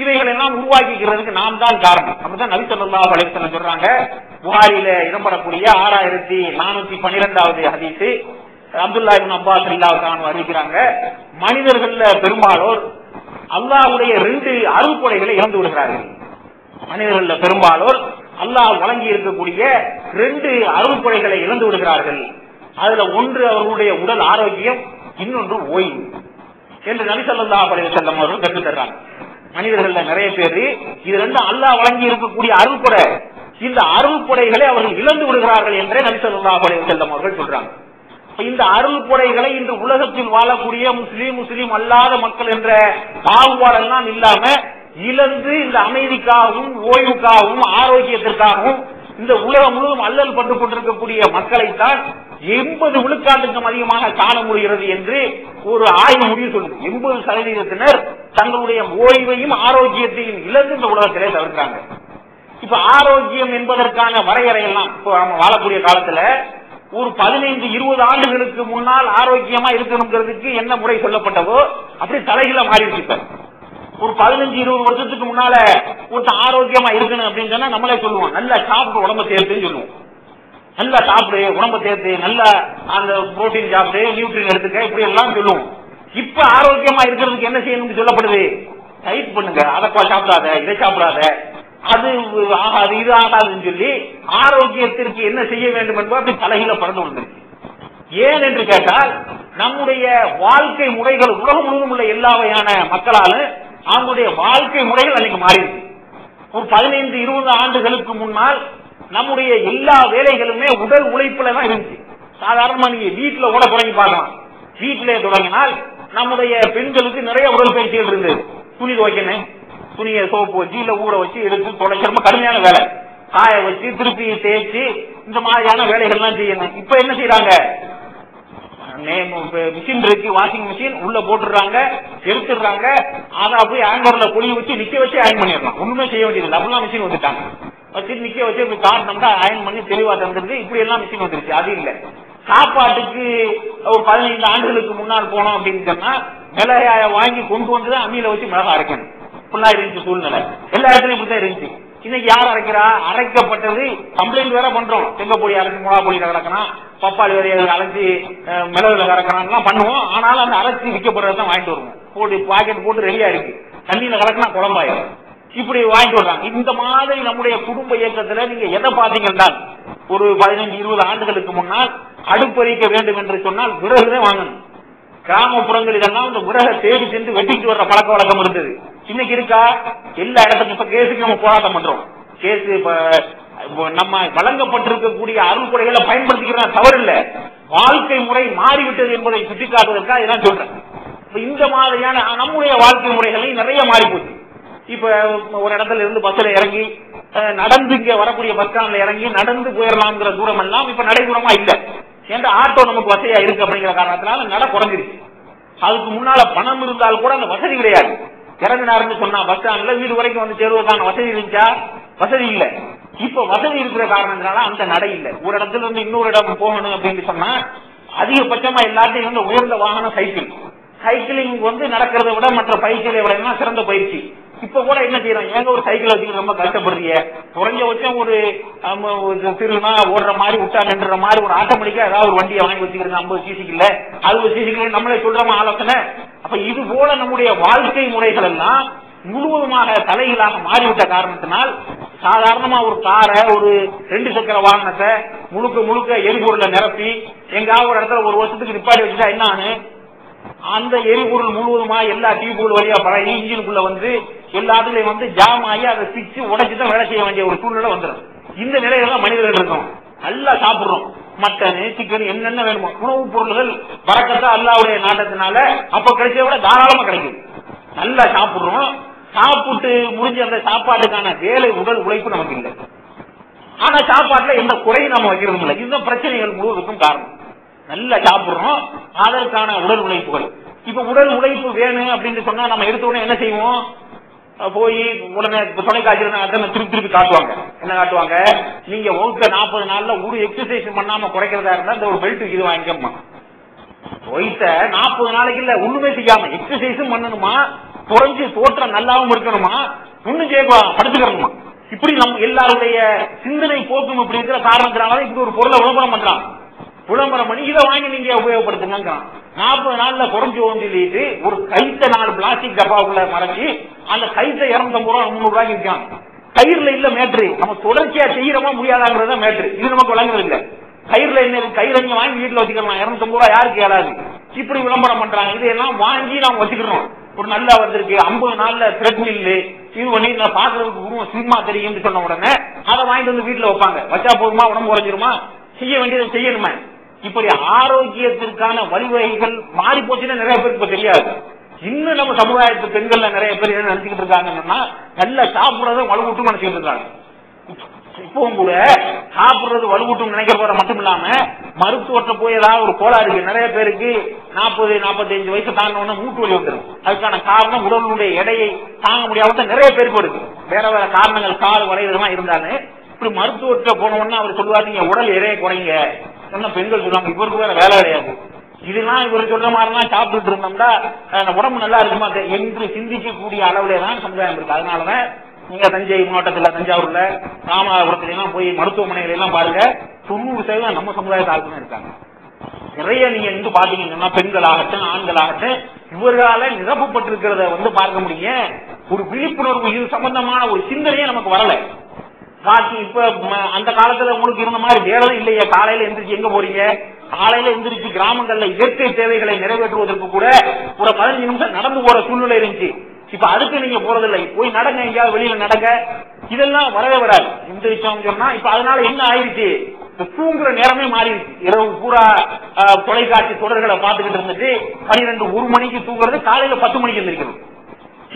இவைகளை எல்லாம் உருவாக்கிக்கிறதுக்கு நாம் தான் காரணம். அப்படிதான் நபி ஸல்லல்லாஹு அலைஹி வஸல்லம் சொல்றாங்க. புகாரில இடம்பெறக்கூடிய 6412வது ஹதீஸ், அப்துல்லா இப்னு அப்பாஸ் ரலியல்லாஹு அன்ஹு அறிவிக்கிறாங்க, மனிதர்கள்ல பெரும்பாலோர் அல்லாஹ்வுடைய 2 அருள்கொடைகளை இழந்து விடுகிறார்கள். மனிதர்கள்ல பெரும்பாலோர் அல்லாஹ் வழங்கி இருக்கக்கூடிய 2 அருள்கொடைகளை இழந்து விடுகிறார்கள். அதுல ஒன்று அவர்களுடைய உடல் ஆரோக்கியம், இன்னொன்று ஓய்வு என்று நபி ஸல்லல்லாஹு அலைஹி வஸல்லம் அவர்கள் கற்றுத் தர்றாங்க. மனிதர்கள்ல நிறைய பேர் இது 2 அல்லாஹ் வழங்கி இருக்கக்கூடிய அருள்கொடை, இந்த அருள்கொடைகளை அவர்கள் இழந்து விடுகிறார்கள் என்றே நபி ஸல்லல்லாஹு அலைஹி வஸல்லம் அவர்கள் சொல்றாங்க. இந்த அருள்கொடைகளை இன்று உலகத்தில் வாழக்கூடிய முஸ்லீம் அல்லாத மக்கள் என்ற பாகுபாடெல்லாம் இல்லாம இழந்து இந்த அமைதிக்காகவும் ஓய்வுக்காகவும் ஆரோக்கியத்திற்காகவும் இந்த உலகம் முழுவதும் அல்லல் பட்டு கொண்டிருக்கக்கூடிய மக்களைத்தான் 80 விழுக்காட்டுக்கும் அதிகமாக காண முடிகிறது என்று ஒரு ஆய்வு முடிவு சொல்லுது. 80% தங்களுடைய ஓய்வையும் ஆரோக்கியத்தையும் இழந்து இந்த உலகத்திலே தவிர்க்கிறாங்க. இப்ப ஆரோக்கியம் என்பதற்கான வரையறையெல்லாம் இப்போ நம்ம வாழக்கூடிய காலத்துல ஒரு 15-20 ஆண்டுகளுக்கு முன்னால் ஆரோக்கியமா இருக்கணுங்கிறதுக்கு என்ன முறை சொல்லப்பட்டதோ அப்படி தலைகீழ மாறிடுச்சு. இப்ப ஒரு 15-20 வருஷத்துக்கு முன்னால ஒருத்தன் ஆரோக்கியமா இருக்கணும் அப்படின்னு சொன்னா நம்மளே சொல்லுவோம், நல்லா சாப்பிட்டு உடம்ப சேர்த்துன்னு சொல்லுவோம். நல்லா சாப்பிடு, உடம்ப சேர்த்து, நல்லா அந்த புரோட்டீன் சாப்பிட்டு, நியூட்ரியன் எடுத்துக்க, இப்படி எல்லாம் சொல்லுவோம். இப்ப ஆரோக்கியமா இருக்கிறதுக்கு என்ன செய்யணும்னு சொல்லப்படுது, டயட் பண்ணுங்க, அதை சாப்பிடாத, இதை சாப்பிடாத, அது ஆகாது இது ஆகாதுன்னு சொல்லி ஆரோக்கியத்திற்கு என்ன செய்ய வேண்டும் என்பது அப்படி தலைகீழ பறந்து வந்துருக்கு. ஏன் என்று கேட்டால் நம்முடைய வாழ்க்கை முறைகள் உலகம் முழுவதும் உள்ள எல்லா வகையான மக்களாலும் அவங்களுடைய வாழ்க்கை முறைகள் அன்னைக்கு மாறிடுச்சு. ஒரு 15-20 ஆண்டுகளுக்கு முன்னால் நம்முடைய எல்லா வேலைகளுமே உடல் உழைப்புல தான் இருந்துச்சு. சாதாரணமா நீங்க வீட்டுல கூட தொடங்கி பார்க்கலாம். வீட்டிலே தொடங்கினால் நம்முடைய பெண்களுக்கு நிறைய உடல் பயிற்சிகள் இருந்தது. துணி துவைக்கணும், துணியை சோப்பு வச்சு இல்ல ஊற வச்சு எடுத்து தொடக்க ரொம்ப கடுமையான வேலை, காய வச்சு திருப்பி தேய்ச்சி இந்த மாதிரியான வேலைகள் எல்லாம் செய்யணும். இப்ப என்ன செய்யறாங்க, மிஷின் இருக்கு, வாஷிங் மிஷின், உள்ள போட்டுறாங்க, எடுத்துடுறாங்க, அதை அப்படியே ஆங்கர்ல குழி வச்சு நிக்க வச்சு அயன் பண்ணிடலாம். ஒண்ணுமே செய்ய வேண்டியது, டபுளா மிஷின் வந்துட்டாங்க. வச்சு நிக்க வச்சு இப்படி காட்டினோம்னா அயன் பண்ணி தெளிவா தந்துருது. இப்படி எல்லாம் மிஷின் வந்துருச்சு. அது இல்ல, சாப்பாட்டுக்கு ஒரு 15 ஆண்டுகளுக்கு முன்னால் போனோம் அப்படின்னு சொன்னா மிளகாய வாங்கி கொண்டு வந்துதான் அம்மியில வச்சு மிளகா அரைக்கணும். ஃபுல்லா இருந்துச்சு சூழ்நிலை, எல்லா இடத்துலயும் இப்படித்தான் இருந்துச்சு. இன்னைக்கு யார் அரைக்கிறா, அரைக்கப்பட்டது கம்ப்ளைண்ட் வேற பண்றோம், செங்கப்பொடி அரைச்சி மிளகா பொடியில கறக்கணும், பப்பாளி வரைய அரைச்சி மிளகுல கறக்கணும் பண்ணுவோம். ஆனாலும் அந்த அரைச்சி விற்கப்படுறதான் வாங்கிட்டு வருவோம். போட்டு பாக்கெட் போட்டு ரெடியா இருக்கு, தண்ணியில கலக்கினா குழம்பாயிரும், இப்படி வாங்கிட்டு வர்றாங்க. இந்த மாதிரி நம்முடைய குடும்ப இயக்கத்துல நீங்க எதை பாத்தீங்கன்னா ஒரு 15-20 ஆண்டுகளுக்கு முன்னால் அடுப்பறிக்க வேண்டும் என்று சொன்னால் விறகுதான் வாங்கணும். கிராமப்புறங்கள் இதெல்லாம் இந்த விறகை தேடி சென்று வெட்டிட்டு வர்ற பழக்க வழக்கம் இருந்தது. இன்னைக்கு இருக்கா, எல்லா இடத்துக்கும் இப்ப கேஸுக்கு நம்ம போராட்டம் பண்றோம். கேஸ் நம்ம வழங்கப்பட்டிருக்கக்கூடிய அருள் கொடைகளை பயன்படுத்திக்கிறதா தவறு இல்ல, வாழ்க்கை முறை மாறிவிட்டது என்பதை சுட்டிக்காட்டுவதற்காக இதெல்லாம் சொல்றேன். இந்த மாதிரியான நம்முடைய வாழ்க்கை முறைகளையும் நிறைய மாறி போச்சு. இப்ப ஒரு இடத்துல இருந்து பஸ்ல இறங்கி நடந்து இங்க வரக்கூடிய பஸ் ஸ்டாண்ட்ல இறங்கி நடந்து போயிடலாம்ங்கிற தூரம் எல்லாம் இப்ப நடைபெறமா இல்ல. ஏன்னா ஆட்டோ நமக்கு வசதியா இருக்கு அப்படிங்கிற காரணத்தினால நட குறைஞ்சிருச்சு. அதுக்கு முன்னால பணம் இருந்தால் கூட அந்த வசதி கிடையாது. இறங்கினாருன்னு சொன்னா பஸ் ஸ்டாண்ட்ல வீடு வரைக்கும் வந்து சேருவதற்கான வசதி இருந்துச்சா, வசதி இல்ல. இப்ப வசதி இருக்கிற காரணத்தினால அந்த நடை இல்ல. ஒரு இடத்துல இருந்து இன்னொரு இடம் போகணும் அப்படின்னு சொன்னா அதிகபட்சமா எல்லாத்தையும் வந்து உயர்ந்த வாகனம் சைக்கிள். சைக்கிளிங் வந்து நடக்கிறத விட மற்ற பயிற்சிகளை விட சிறந்த பயிற்சி. இப்ப கூட என்ன செய்யறோம், ஏங்க ஒரு சைக்கிள் வச்சுக்கிட்டு ரொம்ப கஷ்டப்படுறீங்க, குறைஞ்சபட்சம் ஒரு திருநா ஓடுற மாதிரி விட்டா நின்ற மாதிரி ஒரு ஆட்டோமேட்டிக்கா ஏதாவது ஒரு வண்டியை வாங்கி வச்சுக்கிறேன் 50 சிசிக்கு இல்ல 60 சிசிக்கு நம்மளே சொல்றோமா ஆலோசனை. அப்ப இது போல நம்முடைய வாழ்க்கை முறைகள் எல்லாம் முழுவதுமாக தலைகளாக மாறிவிட்ட காரணத்தினால் சாதாரணமா ஒரு காரை ஒரு 2 சக்கர வாகனத்தை முழுக்க எரிபொருளை நிரப்பி எங்காவது ஒரு இடத்துல ஒரு வருஷத்துக்கு நிப்பாடி வச்சுட்டா என்ன ஆனு, அந்த எரிபொருள் முழுவதுமா எல்லா டியூபுகள் வழியா பழகி இன்ஜினுக்குள்ள வந்து எல்லாத்துலயும் வந்து ஜாம் ஆகி அதை பிச்சு உடைச்சுதான் வேலை செய்ய வேண்டிய ஒரு சூழ்நிலை வந்துடும். இந்த நிலையில மனிதர்கள் இருக்கோம். நல்லா சாப்பிடுறோம், மட்டன் சிக்கன் என்னென்ன வேணுமோ உணவுப் பொருள்கள் பறக்கத்தா அல்லாவுடைய நாட்டத்தினால அப்ப கிடைச்சத விட தாராளமா கிடைக்கும். நல்லா சாப்பிடுறோம், சாப்பிட்டு முடிஞ்ச அந்த சாப்பாட்டுக்கான வேலை உடல் உழைப்பு நமக்கு இல்லை. ஆனா சாப்பாட்டுல எந்த குறையும் நம்ம வைக்கிறதும் இல்லை. இந்த பிரச்சனைகள் முழுவதுக்கும் காரணம். நல்லா சாப்பிடுறோம், அதற்கான உடல் உழைப்புகள். இப்ப உடல் உழைப்பு வேணும் அப்படின்னு சொன்னா நம்ம எடுத்த உடனே என்ன செய்வோம், போய் உடனே தொலைக்காட்சியில் திருப்பி காட்டுவாங்க. என்ன காட்டுவாங்க, நீங்க வகுத்த 40 நாள்ல ஒரு எக்ஸசைஸ் பண்ணாம குறைக்கிறதா இருந்தா இந்த ஒரு பெல்ட் இது வாங்கிக்கமா. வகுத்த 40 நாளைக்கு இல்ல ஒண்ணுமே செய்யாம எக்ஸசைஸும் பண்ணணுமா, குறைஞ்சு தோற்றம் நல்லாவும் இருக்கணுமா, ஒண்ணும் செய்யக்கூடாது, படுத்துக்கணுமா. இப்படி நம்ம எல்லாருடைய சிந்தனை போக்கும் இப்படி இருக்கிற காரணத்தினால இப்படி ஒரு பொருளை விளம்பரம் பண்றான். விளம்பரம் பண்ணி இதை வாங்கி நீங்க உபயோகப்படுத்துங்க. 40 நாள்ல குறைஞ்சு சொல்லிட்டு ஒரு கைத்த 4 பிளாஸ்டிக் டப்பாவுக்குள்ள மறைச்சு அந்த கைத்த 250 ரூபா 300 ரூபாய்க்கு இருக்காங்க. கயிறுல இல்ல மேட்ரு, நம்ம தொடர்ச்சியா செய்யறோமா முடியாதாங்கிறத மேட்ரு. இது நமக்கு வழங்குறது இல்ல. கயிறுல என்ன, கயிறு நீங்க வாங்கி வீட்டுல வச்சுக்கலாம், 250 ரூபாய் யாருக்கு ஏறாது. இப்படி விளம்பரம் பண்றாங்க. இதையெல்லாம் வாங்கி நாம வச்சுக்கிறோம். ஒரு நல்லா வந்திருக்கு 50 நாள்ல த்ரெட்மில் இது பண்ணி பாக்குறதுக்கு சினிமா தெரியும் சொன்ன உடனே அதை வாங்கிட்டு வந்து வீட்டுல வைப்பாங்க. வச்சா போதுமா, உடம்பு குறைஞ்சிருமா, செய்ய வேண்டியதை செய்யணுமே. இப்படி ஆரோக்கியத்திற்கான வழிவகைகள் மாறி போச்சுன்னா நிறைய பேருக்கு இப்ப தெரியாது. இன்னும் நம்ம சமுதாயத்து பெண்கள்ல நிறைய பேர் என்ன நினைச்சுக்கிட்டு இருக்காங்கன்னா, நல்லா சாப்பிடுறத வலுவூட்டும் நினைச்சுக்கிட்டு இருக்காங்க. இப்பவும் கூட சாப்பிடுறது வலுவூட்டும் நினைக்கிறத மட்டும் இல்லாம மருத்துவத்தை போய் ஏதாவது ஒரு கோளாறு இருக்கு. நிறைய பேருக்கு 40-45 வயசு தாண்டின மூட்டு வலி வந்துடும். அதுக்கான காரணம் உடலுடைய எடையை தாங்க முடியாம நிறைய பேருக்கு இருக்கு. வேற வேற காரணங்கள், கால் வளையதெல்லாம் இருந்தாலும் இப்படி மருத்துவத்தை போனோம்னா அவர் சொல்லுவாரு, நீங்க உடல் எடையை குறைங்க சொன்ன பெண்கள் சொல்லுவாங்க. இவருக்கு வேற வேலை கிடையாது. இதெல்லாம் இவர் சொல்ற மாதிரிலாம் சாப்பிட்டுட்டு இருந்தோம்னா உடம்பு நல்லா இருக்குமா என்று சிந்திக்கக்கூடிய அளவுல தான் சமுதாயம் இருக்கு. அதனாலதான் நீங்க தஞ்சை மாவட்டத்தில், தஞ்சாவூர்ல, ராமநாதபுரத்துல எல்லாம் போய் மருத்துவமனைகள் எல்லாம் பாருங்க, 90% நம்ம சமுதாயத்தை ஆளுமே இருக்காங்க. நிறைய நீங்க இருந்து பாத்தீங்கன்னா பெண்களாகட்டும் ஆண்களாகட்டும் இவர்களால நிரப்பப்பட்டிருக்கிறத பார்க்க முடியும். ஒரு விழிப்புணர்வு இது சம்பந்தமான ஒரு சிந்தனையே நமக்கு வரல. பாக்கி இப்ப அந்த காலத்துல உங்களுக்கு இருந்த மாதிரி வேலை இல்லையா? காலையில எந்திரிச்சு எங்க போறீங்க? காலையில எந்திரிச்சு கிராமங்கள்ல இயற்கை தேவைகளை நிறைவேற்றுவதற்கு கூட ஒரு 15 நிமிஷம் நடந்து போற சூழ்நிலை இருந்துச்சு. இப்ப அதுக்கு நீங்க போறதில்லை. போய் நடங்க, எங்கேயாவது வெளியில நடங்க, இதெல்லாம் வரவே வராது. எந்திரிச்சோம் சொன்னா இப்ப அதனால என்ன ஆயிடுச்சு, தூங்குற நேரமே மாறிடுச்சு. இரவு பூரா தொலைக்காட்சி தொடர்களை பார்த்துக்கிட்டு இருந்துட்டு 12-1 மணிக்கு தூங்குறது, காலையில 10 மணிக்கு எந்திரிக்கிறது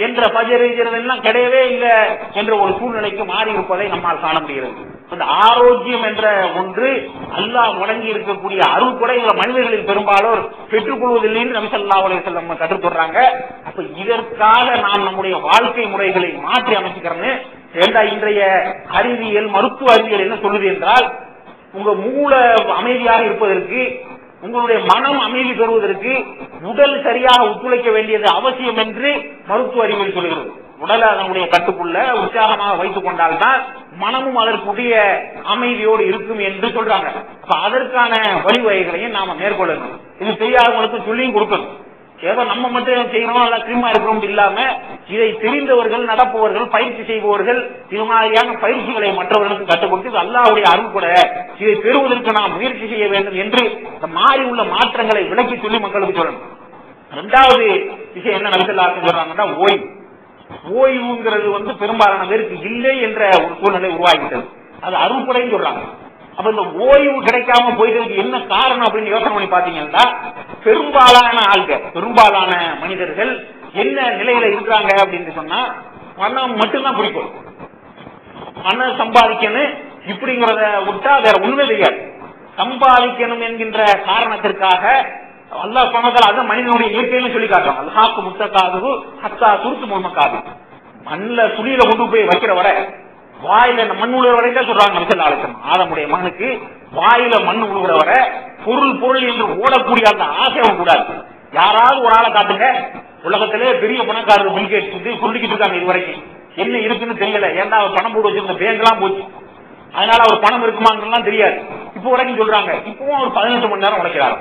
என்ற பஜரெல்லாம் கிடையவே இல்லை என்ற ஒரு சூழ்நிலைக்கு மாறி இருப்பதை நம்மால் காண முடிகிறது. இந்த ஆரோக்கியம் என்ற ஒன்று அல்லாஹ் வழங்கி இருக்கக்கூடிய அருள்கொடைகளை மனிதர்களில் பெரும்பாலோர் பெற்றுக் கொள்வதில்லை என்று நபி ஸல்லல்லாஹு அலைஹி வஸல்லம் கற்றுத் சொல்றாங்க. அப்ப இதற்காக நாம் நம்முடைய வாழ்க்கை முறைகளை மாற்றி அமைச்சுக்கிறோன்னு இன்றைய அறிவியல், மருத்துவ அறிவியல் என்ன சொல்லுது என்றால், உங்க மூளை அமைதியாக இருப்பதற்கு, உங்களுடைய மனம் அமைதி பெறுவதற்கு உடல் சரியாக ஒத்துழைக்க வேண்டியது அவசியம் என்று மருத்துவ அறிவியல் சொல்கிறது. உடலை அதனுடைய கட்டுக்குள்ள உற்சாகமாக வைத்துக் கொண்டால்தான் மனமும் அதற்குரிய அமைதியோடு இருக்கும் என்று சொல்றாங்க. அதற்கான வழிவகைகளையும் நாம மேற்கொள்ளணும். இது தெரியாதவங்களுக்கு சொல்லியும் கொடுக்கணும். ஏதோ நம்ம மட்டும் செய்யறோம், நல்லா கிரீமா இருக்கிறோம் இல்லாம இதை தெரிந்தவர்கள், நடப்பவர்கள், பயிற்சி செய்பவர்கள் இது மாதிரியான பயிற்சிகளை மற்றவர்களுக்கு கற்றுக் கொடுத்து அல்லாஹ்வுடைய அருள் கூட இதை பெறுவதற்கு நாம் முயற்சி செய்ய வேண்டும் என்று மாறி உள்ள மாற்றங்களை விளக்கி சொல்லி மக்களுக்கு சொல்லணும். 2வது விஷயம் என்ன நபி ஸல்லல்லாஹு அலைஹி வஸல்லம் சொல்றாங்கன்னா, ஓய்வுங்கிறது பெரும்பாலான பேருக்கு இல்லை என்ற ஒரு சூழ்நிலை உருவாகிவிட்டது. அது அருள்படைன்னு சொல்றாங்க. அப்ப இந்த ஓய்வு கிடைக்காம போயிட்டு என்ன காரணம் அப்படின்னு யோசனை பண்ணி பாத்தீங்கன்னா, பெரும்பாலான ஆள்கள், பெரும்பாலான மனிதர்கள் என்ன நிலையில இருக்கிறாங்க அப்படின்னு சொன்னா, பணம் மட்டும்தான் பிடிக்கும். பணம் சம்பாதிக்கணும் இப்படிங்கிறத விட்டா வேற ஒண்ணுமே தெரியாது. சம்பாதிக்கணும் என்கின்ற காரணத்திற்காக அல்லாஹ் சுப்ஹானஹு அத மனிதனுடைய இயற்கையிலும் சொல்லி காட்டுறான். அல்ஹாக்கு முத்தகாது ஹத்தா துருத்து முஹம்மகாது. மண்ணில துணியில கொண்டு போய் வைக்கிற வரை, வாயில மண் உழுகிற வரைக்கும் சொல்றாங்க நபி ஸல்லல்லாஹு அலைஹி வஸல்லம். ஆதமுடைய மகனுக்கு வாயில மண் உழுகிற வரை பொருள் என்று ஓடக்கூடிய அந்த ஆசை கூடாது. யாராவது ஒரு ஆளை காட்டுங்க, உலகத்திலே பெரிய பணக்காரர் பில் கேட்ஸ் சொல்லிக்கிட்டு இருக்காங்க இதுவரைக்கும் என்ன இருக்குன்னு தெரியல. ஏன்னா அவர் பணம் போட்டு வச்சிருந்த பேங்க் எல்லாம் போச்சு, அதனால அவர் பணம் இருக்குமாங்கலாம் தெரியாது. இப்போ வரைக்கும் சொல்றாங்க. இப்பவும் அவர் 18 மணி நேரம் உழைக்கிறார்.